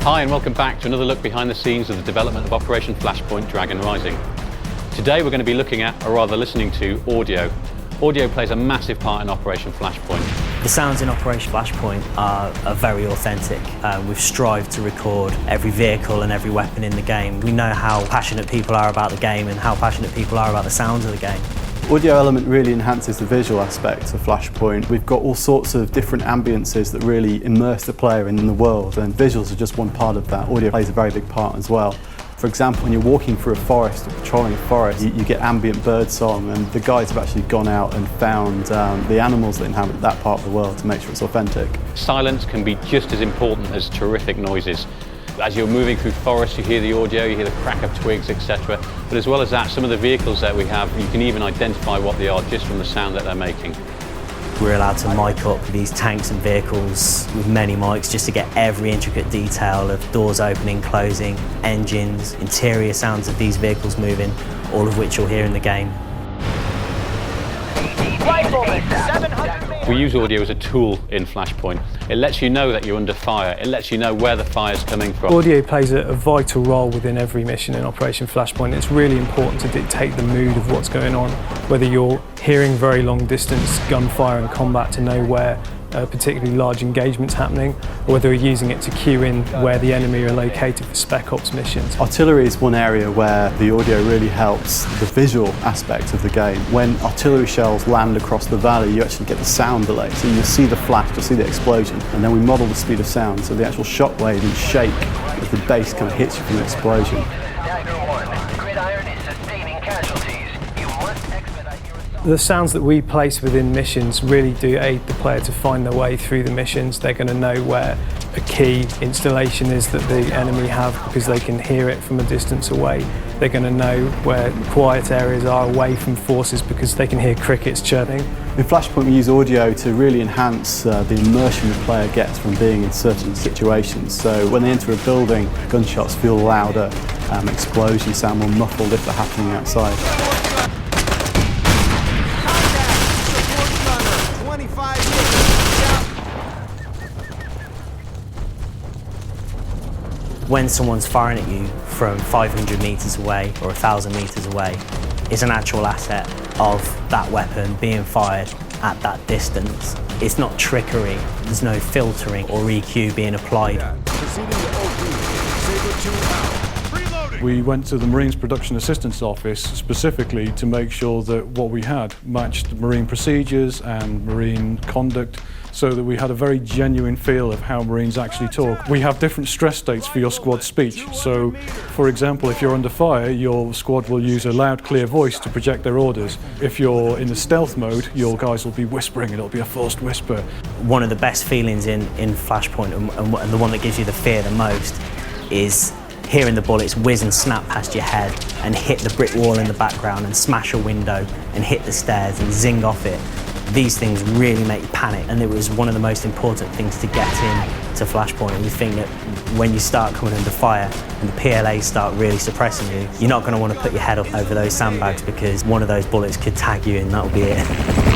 Hi and welcome back to another look behind the scenes of the development of Operation Flashpoint Dragon Rising. Today we're going to be looking at, or rather listening to, audio. Audio plays a massive part in Operation Flashpoint. The sounds in Operation Flashpoint are very authentic. We've strived to record every vehicle and every weapon in the game. We know how passionate people are about the game and how passionate people are about the sounds of the game. Audio element really enhances the visual aspects of Flashpoint. We've got all sorts of different ambiences that really immerse the player in the world, and visuals are just one part of that. Audio plays a very big part as well. For example, when you're walking through a forest or patrolling a forest, you get ambient bird song, and the guys have actually gone out and found the animals that inhabit that part of the world to make sure it's authentic. Silence can be just as important as terrific noises. As you're moving through forests, you hear the audio, you hear the crack of twigs, etc. But as well as that, some of the vehicles that we have, you can even identify what they are just from the sound that they're making. We're allowed to mic up these tanks and vehicles with many mics just to get every intricate detail of doors opening, closing, engines, interior sounds of these vehicles moving, all of which you'll hear in the game. We use audio as a tool in Flashpoint. It lets you know that you're under fire. It lets you know where the fire's coming from. Audio plays a vital role within every mission in Operation Flashpoint. It's really important to dictate the mood of what's going on, whether you're hearing very long distance gunfire and combat to know where particularly large engagements happening, or whether we're using it to cue in where the enemy are located for spec ops missions. Artillery is one area where the audio really helps the visual aspect of the game. When artillery shells land across the valley, you actually get the sound delay. So you'll see the flash, you'll see the explosion, and then we model the speed of sound, so the actual shockwave and shake as the bass kind of hits you from the explosion. The sounds that we place within missions really do aid the player to find their way through the missions. They're going to know where a key installation is that the enemy have because they can hear it from a distance away. They're going to know where quiet areas are away from forces because they can hear crickets chirping. In Flashpoint we use audio to really enhance the immersion the player gets from being in certain situations. So when they enter a building, gunshots feel louder, explosions sound more muffled if they're happening outside. When someone's firing at you from 500 metres away or 1,000 metres away, it's an actual asset of that weapon being fired at that distance. It's not trickery, there's no filtering or EQ being applied. We went to the Marines Production Assistance Office specifically to make sure that what we had matched Marine procedures and Marine conduct, so that we had a very genuine feel of how Marines actually talk. We have different stress states for your squad speech. So, for example, if you're under fire, your squad will use a loud, clear voice to project their orders. If you're in the stealth mode, your guys will be whispering, and it'll be a forced whisper. One of the best feelings in Flashpoint, and the one that gives you the fear the most, is hearing the bullets whiz and snap past your head and hit the brick wall in the background and smash a window and hit the stairs and zing off it. These things really make you panic, and it was one of the most important things to get into Flashpoint. And we think that when you start coming under fire and the PLAs start really suppressing you, you're not going to want to put your head up over those sandbags because one of those bullets could tag you and that'll be it.